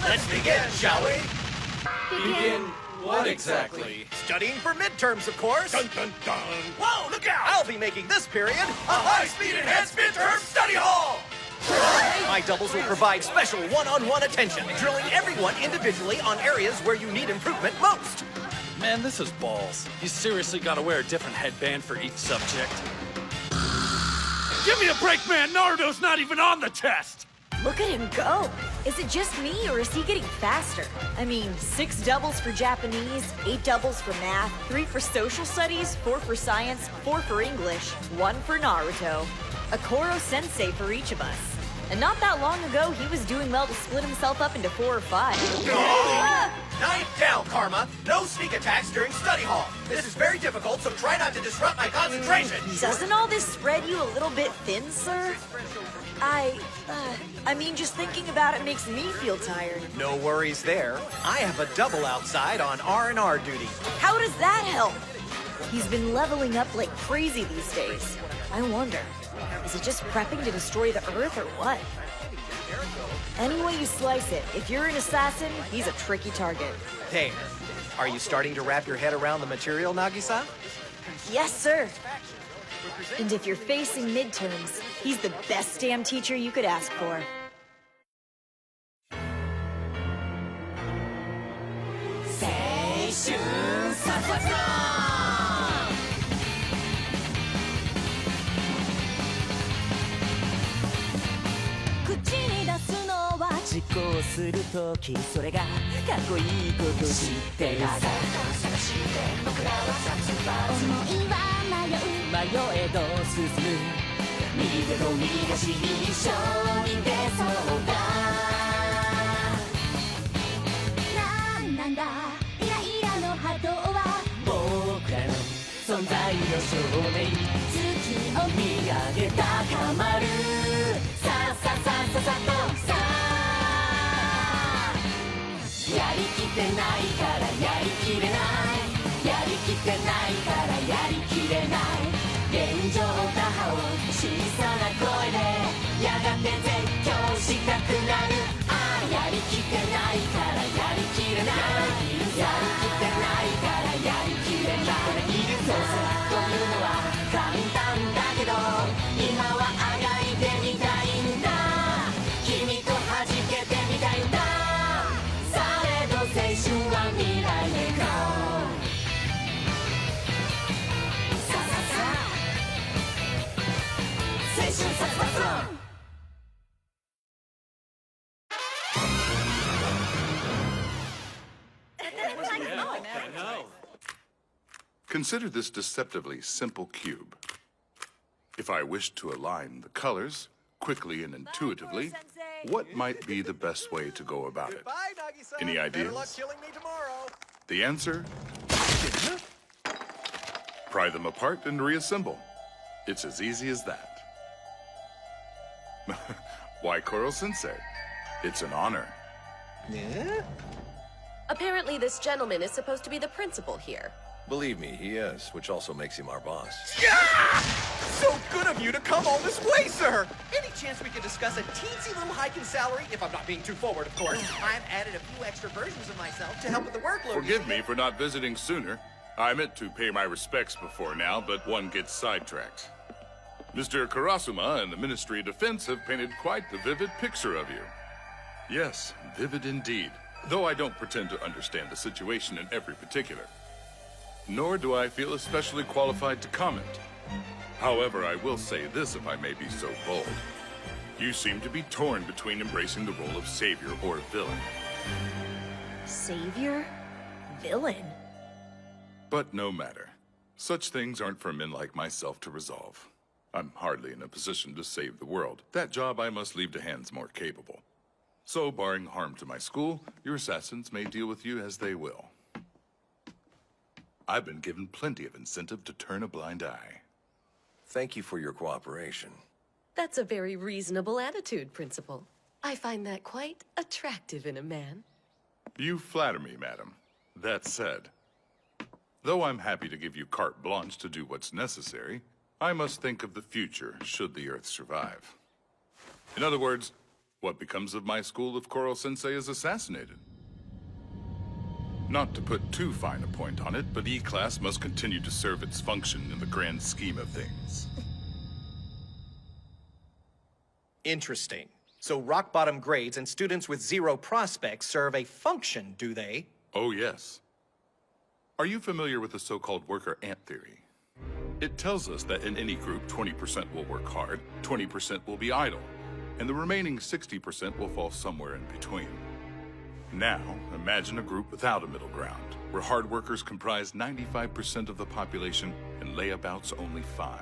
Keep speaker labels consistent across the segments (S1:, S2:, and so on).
S1: Let's begin, shall we?
S2: Begin what exactly?
S1: Studying for midterms, of course.
S3: Dun dun dun!
S1: Whoa, look out! I'll be making this period a high-speed enhanced midterm study hall! My doubles will provide special one-on-one attention, drilling everyone individually on areas where you need improvement most.
S2: Man, this is balls. You seriously gotta wear a different headband for each subject. Give me a break, man! Naruto's not even on the test!
S4: Look at him go! Is it just me, or is he getting faster? I mean, 6 doubles for Japanese, 8 doubles for math, 3 for social studies, 4 for science, 4 for English, 1 for Naruto. A Koro-sensei for each of us. And not that long ago, he was doing well to split himself up into 4 or 5.
S1: Knife down, Karma! No sneak attacks during study hall. This is very difficult, so try not to disrupt my concentration.
S4: Doesn't all this spread you a little bit thin, sir? I mean, just thinking about it makes me feel tired.
S1: No worries there. I have a double outside on R&R duty.
S4: How does that help? He's been leveling up like crazy these days. I wonder, is he just prepping to destroy the Earth or what? Any way you slice it, if you're an assassin, he's a tricky target.
S1: Hey, are you starting to wrap your head around the material, Nagisa?
S4: Yes, sir. And if you're facing midterms, he's the best damn teacher you could ask for.
S3: Consider this deceptively simple cube. If I wish to align the colors quickly and intuitively, what might be the best way to go about it? Any ideas? The answer? Pry them apart and reassemble. It's as easy as that. Why Korosensē? It's an honor.
S1: Yeah?
S5: Apparently this gentleman is supposed to be the principal here.
S6: Believe me, he is, which also makes him our boss.
S1: Yeah! So good of you to come all this way, sir! Any chance we could discuss a teensy little hike in salary? If I'm not being too forward, of course. I've added a few extra versions of myself to help with the workload.
S3: Forgive me for not visiting sooner. I meant to pay my respects before now, but one gets sidetracked. Mr. Karasuma and the Ministry of Defense have painted quite the vivid picture of you. Yes, vivid indeed. Though I don't pretend to understand the situation in every particular. Nor do I feel especially qualified to comment. However, I will say this if I may be so bold. You seem to be torn between embracing the role of savior or villain.
S4: Savior? Villain?
S3: But no matter. Such things aren't for men like myself to resolve. I'm hardly in a position to save the world. That job I must leave to hands more capable. So, barring harm to my school, your assassins may deal with you as they will. I've been given plenty of incentive to turn a blind eye.
S6: Thank you for your cooperation.
S5: That's a very reasonable attitude, Principal. I find that quite attractive in a man.
S3: You flatter me, madam. That said, though I'm happy to give you carte blanche to do what's necessary, I must think of the future should the Earth survive. In other words, what becomes of my school if Koro-sensei is assassinated? Not to put too fine a point on it, but E-Class must continue to serve its function in the grand scheme of things.
S1: Interesting. So rock-bottom grades and students with zero prospects serve a function, do they?
S3: Oh, yes. Are you familiar with the so-called worker ant theory? It tells us that in any group, 20% will work hard, 20% will be idle, and the remaining 60% will fall somewhere in between. Now, imagine a group without a middle ground, where hard workers comprise 95% of the population and layabouts only 5.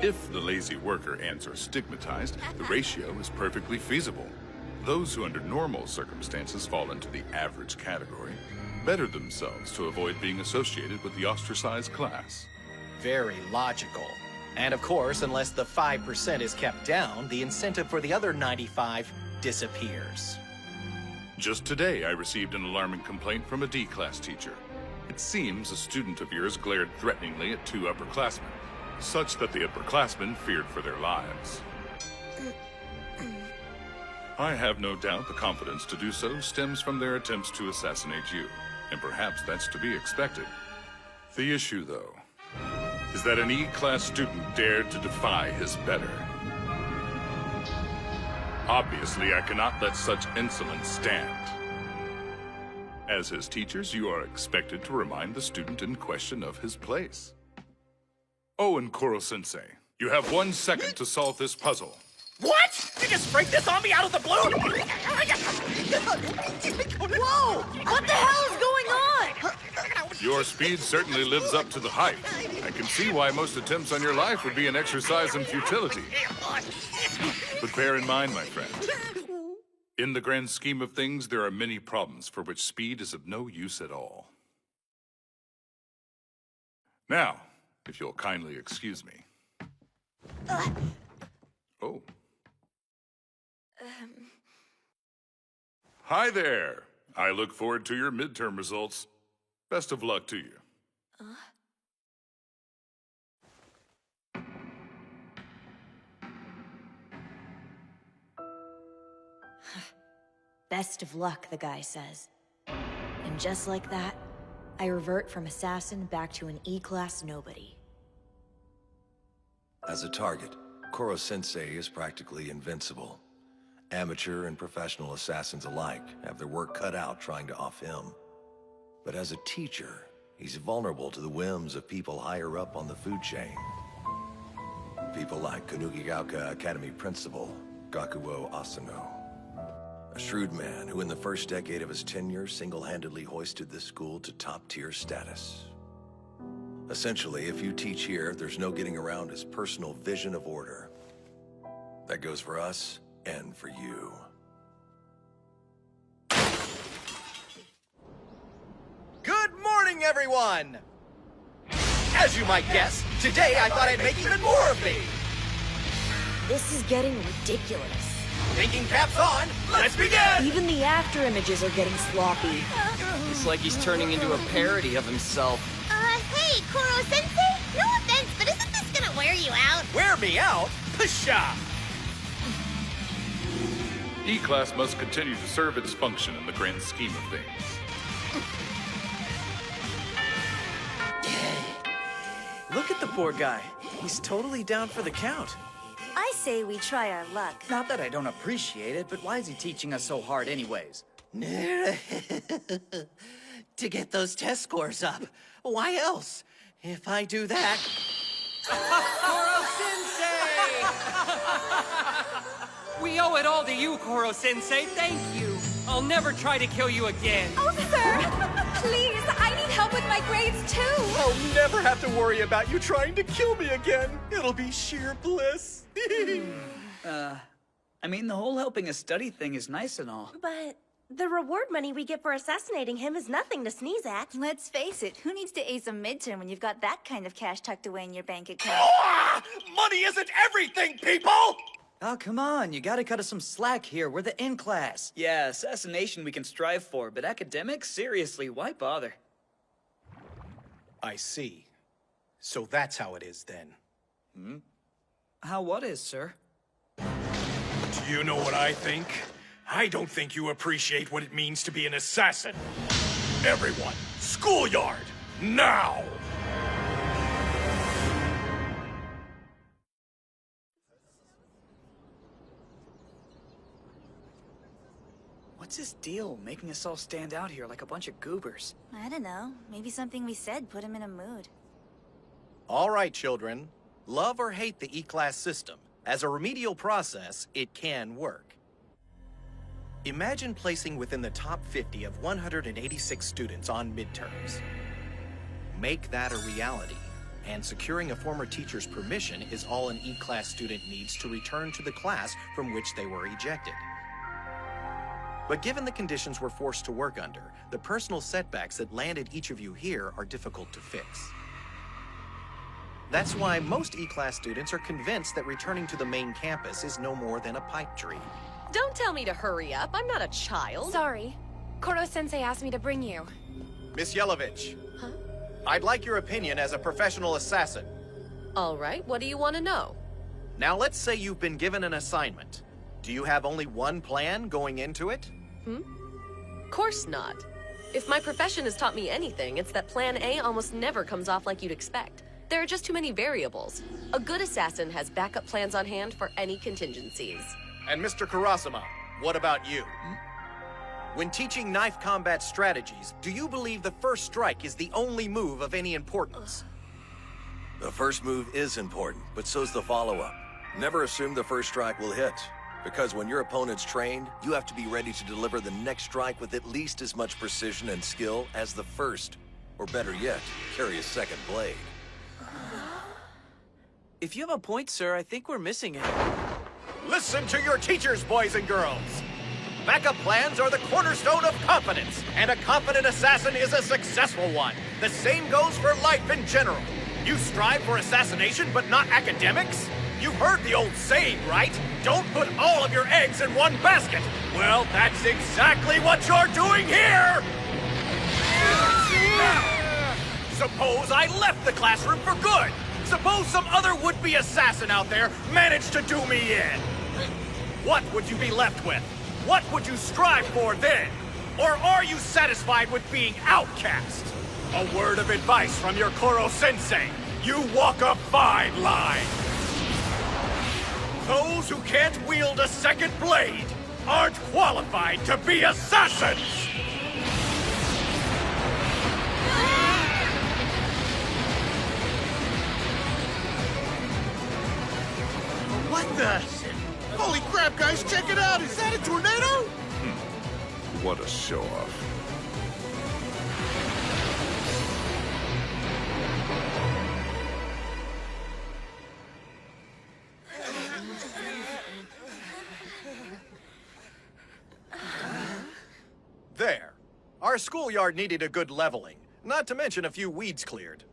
S3: If the lazy worker ants are stigmatized, the ratio is perfectly feasible. Those who under normal circumstances fall into the average category better themselves to avoid being associated with the ostracized class.
S1: Very logical. And of course, unless the 5% is kept down, the incentive for the other 95 disappears.
S3: Just today, I received an alarming complaint from a D-class teacher. It seems a student of yours glared threateningly at 2 upperclassmen, such that the upperclassmen feared for their lives. I have no doubt the confidence to do so stems from their attempts to assassinate you, and perhaps that's to be expected. The issue, though, is that an E-class student dared to defy his better. Obviously, I cannot let such insolence stand. As his teachers, you are expected to remind the student in question of his place. Oh, and Koro-sensei, you have 1 second to solve this puzzle.
S1: What? You just sprayed this on me out of the blue?
S4: Whoa! What the hell is going on?
S3: Your speed certainly lives up to the hype. I can see why most attempts on your life would be an exercise in futility. But bear in mind, my friend, in the grand scheme of things, there are many problems for which speed is of no use at all. Now, if you'll kindly excuse me. Oh. Hi there. I look forward to your midterm results. Best of luck to you.
S4: Best of luck, the guy says. And just like that, I revert from assassin back to an E-class nobody.
S6: As a target, Koro-sensei is practically invincible. Amateur and professional assassins alike have their work cut out trying to off him. But as a teacher, he's vulnerable to the whims of people higher up on the food chain. People like Kunugigaoka Academy Principal, Gakuo Asano. A shrewd man who in the first decade of his tenure single-handedly hoisted this school to top-tier status. Essentially, if you teach here, there's no getting around his personal vision of order. That goes for us and for you.
S1: Good morning, everyone! As you might guess, today I thought I'd make even more of me!
S4: This is getting ridiculous.
S1: Thinking caps on, let's begin!
S4: Even the after images are getting sloppy.
S7: It's like he's turning into a parody of himself.
S8: Hey, Koro-sensei? No offense, but isn't this gonna wear you out?
S1: Wear me out? Pshaw!
S3: E-Class must continue to serve its function in the grand scheme of things.
S9: Look at the poor guy. He's totally down for the count.
S8: I say we try our luck.
S9: Not that I don't appreciate it, but why is he teaching us so hard anyways?
S10: To get those test scores up. Why else? If I do that...
S7: Koro-sensei! We owe it all to you, Koro-sensei. Thank you. I'll never try to kill you again.
S8: Oh, sir! Please, I need help with my grades, too!
S1: I'll never have to worry about you trying to kill me again. It'll be sheer bliss.
S9: I mean, the whole helping us study thing is nice and all.
S8: But the reward money we get for assassinating him is nothing to sneeze at. Let's face it, who needs to ace a midterm when you've got that kind of cash tucked away in your bank account?
S1: Ah! Money isn't everything, people!
S9: Oh, come on, you gotta cut us some slack here. We're the in-class. Yeah, assassination we can strive for, but academics? Seriously, why bother?
S1: I see. So that's how it is then.
S9: How what is, sir?
S11: You know what I think? I don't think you appreciate what it means to be an assassin. Everyone, schoolyard, now!
S9: What's his deal, making us all stand out here like a bunch of goobers?
S8: I don't know. Maybe something we said put him in a mood.
S1: All right, children. Love or hate the E-Class system. As a remedial process, it can work. Imagine placing within the top 50 of 186 students on midterms. Make that a reality, and securing a former teacher's permission is all an E-Class student needs to return to the class from which they were ejected. But given the conditions we're forced to work under, the personal setbacks that landed each of you here are difficult to fix. That's why most E-Class students are convinced that returning to the main campus is no more than a pipe dream.
S5: Don't tell me to hurry up. I'm not a child.
S12: Sorry. Koro-sensei asked me to bring you.
S1: Miss Yelovich.
S5: Huh?
S1: I'd like your opinion as a professional assassin.
S5: All right, what do you want to know?
S1: Now let's say you've been given an assignment. Do you have only one plan going into it?
S5: Course not. If my profession has taught me anything, it's that Plan A almost never comes off like you'd expect. There are just too many variables. A good assassin has backup plans on hand for any contingencies.
S1: And Mr. Kurasuma, what about you? When teaching knife combat strategies, do you believe the first strike is the only move of any importance?
S6: The first move is important, but so's the follow-up. Never assume the first strike will hit. Because when your opponent's trained, you have to be ready to deliver the next strike with at least as much precision and skill as the first. Or better yet, carry a second blade.
S9: If you have a point, sir, I think we're missing it.
S1: Listen to your teachers, boys and girls! Backup plans are the cornerstone of confidence, and a confident assassin is a successful one. The same goes for life in general. You strive for assassination, but not academics? You've heard the old saying, right? Don't put all of your eggs in one basket. Well, that's exactly what you're doing here! Now, suppose I left the classroom for good. Suppose some other would-be assassin out there managed to do me in. What would you be left with? What would you strive for then? Or are you satisfied with being outcast? A word of advice from your Koro-sensei. You walk a fine line. Those who can't wield a second blade aren't qualified to be assassins!
S11: What the? Holy crap, guys, check it out! Is that a tornado?
S3: What a show-off.
S1: There. Our schoolyard needed a good leveling, not to mention a few weeds cleared.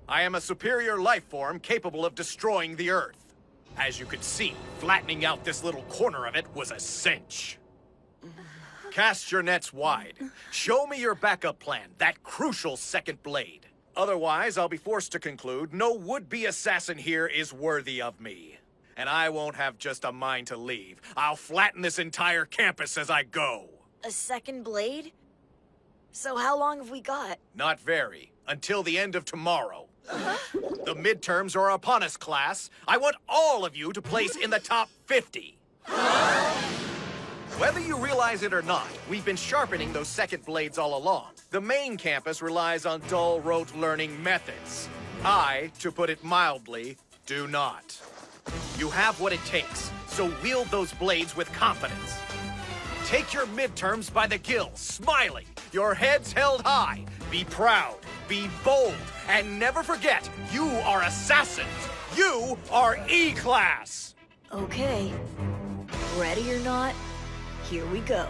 S1: I am a superior life form capable of destroying the Earth. As you could see, flattening out this little corner of it was a cinch. Cast your nets wide. Show me your backup plan, that crucial second blade. Otherwise, I'll be forced to conclude no would-be assassin here is worthy of me. And I won't have just a mind to leave. I'll flatten this entire campus as I go.
S4: A second blade? So how long have we got?
S1: Not very. Until the end of tomorrow. The midterms are upon us, class. I want all of you to place in the top 50. Whether you realize it or not, we've been sharpening those second blades all along. The main campus relies on dull rote learning methods. I, to put it mildly, do not. You have what it takes, so wield those blades with confidence. Take your midterms by the gills, smiling, your heads held high. Be proud, be bold, and never forget, you are assassins. You are E-Class.
S4: Okay. Ready or not, here we go.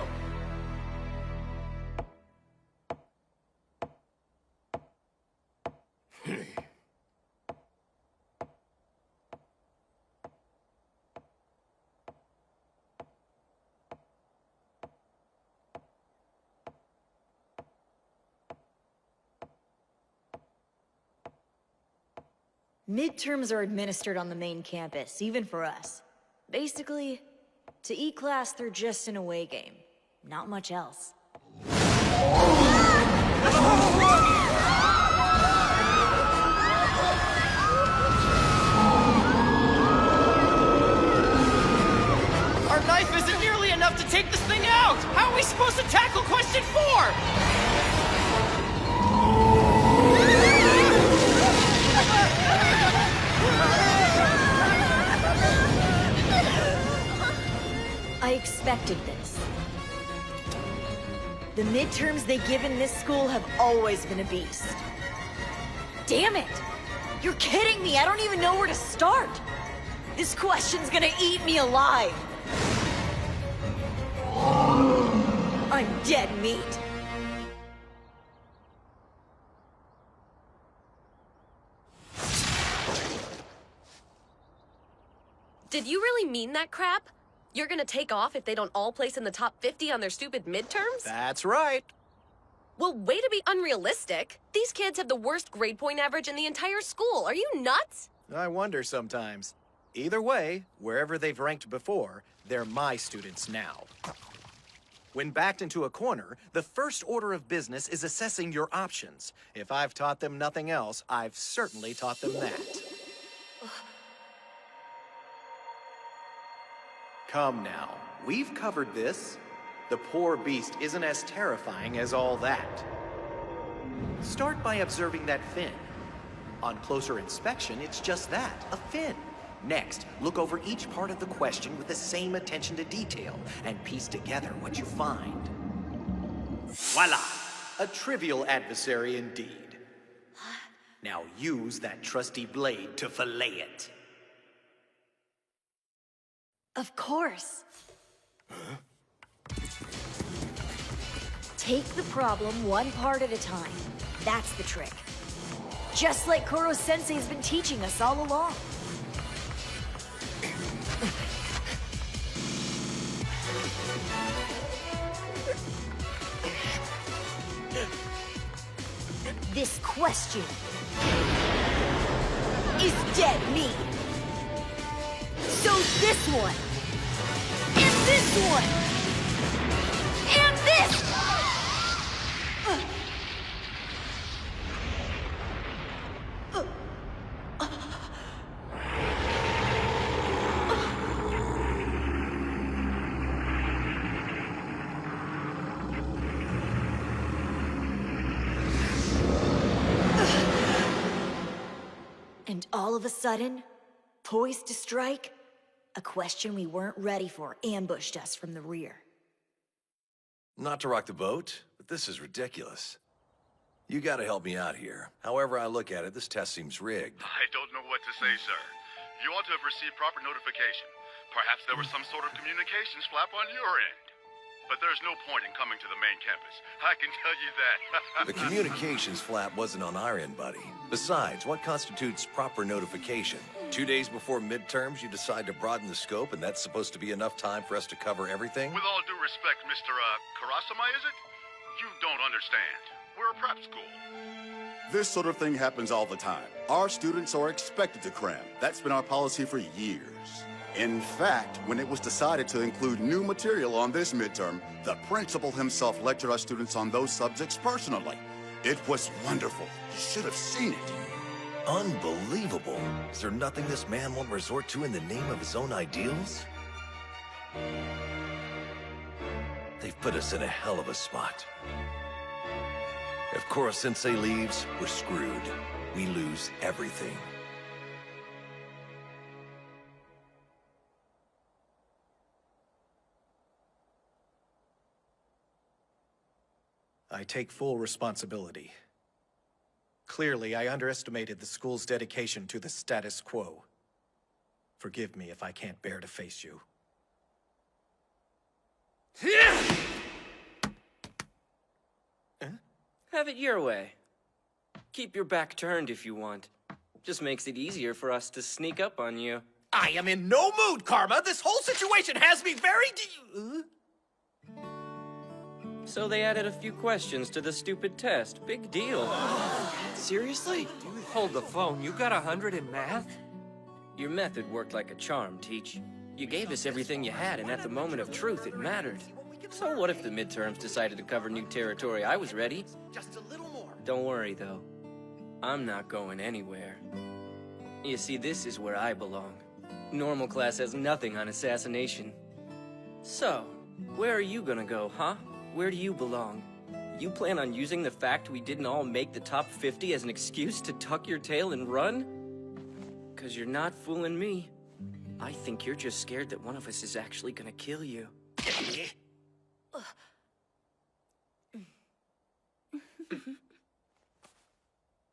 S4: Midterms are administered on the main campus, even for us. Basically, to E-class, they're just an away game. Not much else.
S7: Our knife isn't nearly enough to take this thing out! How are we supposed to tackle question 4?
S4: I expected this. The midterms they give in this school have always been a beast. Damn it! You're kidding me! I don't even know where to start! This question's gonna eat me alive! I'm dead meat.
S5: Did you really mean that crap? You're gonna take off if they don't all place in the top 50 on their stupid midterms?
S1: That's right.
S5: Well, way to be unrealistic. These kids have the worst grade point average in the entire school. Are you nuts?
S1: I wonder sometimes. Either way, wherever they've ranked before, they're my students now. When backed into a corner, the first order of business is assessing your options. If I've taught them nothing else, I've certainly taught them that. Come now, we've covered this. The poor beast isn't as terrifying as all that. Start by observing that fin. On closer inspection, it's just that, a fin. Next, look over each part of the question with the same attention to detail and piece together what you find. Voila! A trivial adversary indeed. Now use that trusty blade to fillet it.
S4: Of course. Take the problem one part at a time. That's the trick. Just like Koro-sensei's been teaching us all along. This question is dead meat. So this one, and this one, and this! And all of a sudden, poised to strike, a question we weren't ready for ambushed us from the rear.
S6: Not to rock the boat, but this is ridiculous. You gotta help me out here. However I look at it, this test seems rigged.
S13: I don't know what to say, sir. You ought to have received proper notification. Perhaps there was some sort of communications flap on your end. But there's no point in coming to the main campus. I can tell you that.
S6: The communications flap wasn't on our end, buddy. Besides, what constitutes proper notification? 2 days before midterms, you decide to broaden the scope, and that's supposed to be enough time for us to cover everything?
S13: With all due respect, Mr. Korosenai, is it? You don't understand. We're a prep school.
S14: This sort of thing happens all the time. Our students are expected to cram. That's been our policy for years. In fact, when it was decided to include new material on this midterm, the principal himself lectured our students on those subjects personally. It was wonderful. You should have seen it.
S6: Unbelievable. Is there nothing this man won't resort to in the name of his own ideals? They've put us in a hell of a spot. If Korosensē leaves, we're screwed. We lose everything.
S1: I take full responsibility. Clearly, I underestimated the school's dedication to the status quo. Forgive me if I can't bear to face you.
S7: Have it your way. Keep your back turned if you want. Just makes it easier for us to sneak up on you.
S1: I am in no mood, Karma! This whole situation has me very
S7: So they added a few questions to the stupid test. Big deal.
S9: Seriously?
S15: Hold the phone. You got 100 in math?
S7: Your method worked like a charm, Teach. You gave us everything you had, and at the moment of truth, it mattered. So what if the midterms decided to cover new territory? I was ready.
S1: Just a little more.
S7: Don't worry, though. I'm not going anywhere. You see, this is where I belong. Normal class has nothing on assassination. So, where are you gonna go, huh? Where do you belong? You plan on using the fact we didn't all make the top 50 as an excuse to tuck your tail and run? 'Cause you're not fooling me. I think you're just scared that one of us is actually gonna kill you.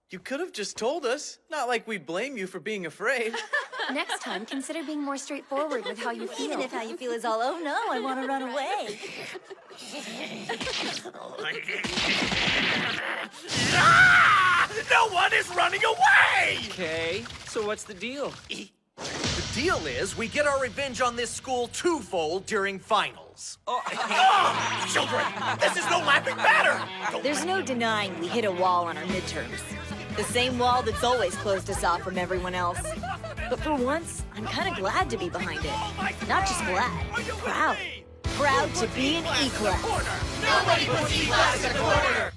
S9: You could have just told us. Not like we blame you for being afraid.
S12: Next time, consider being more straightforward with how you feel.
S8: Even if how you feel is all, oh no, I want to run away.
S11: No one is running away!
S7: Okay, so what's the deal?
S1: The deal is we get our revenge on this school twofold during finals.
S11: Children, this is no laughing matter!
S4: There's no denying we hit a wall on our midterms. The same wall that's always closed us off from everyone else. But for once, I'm kind of glad to be behind it. Not just glad, proud. Proud to be an E-class.
S11: Nobody puts E-class in a corner!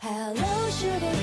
S16: Hello, shooting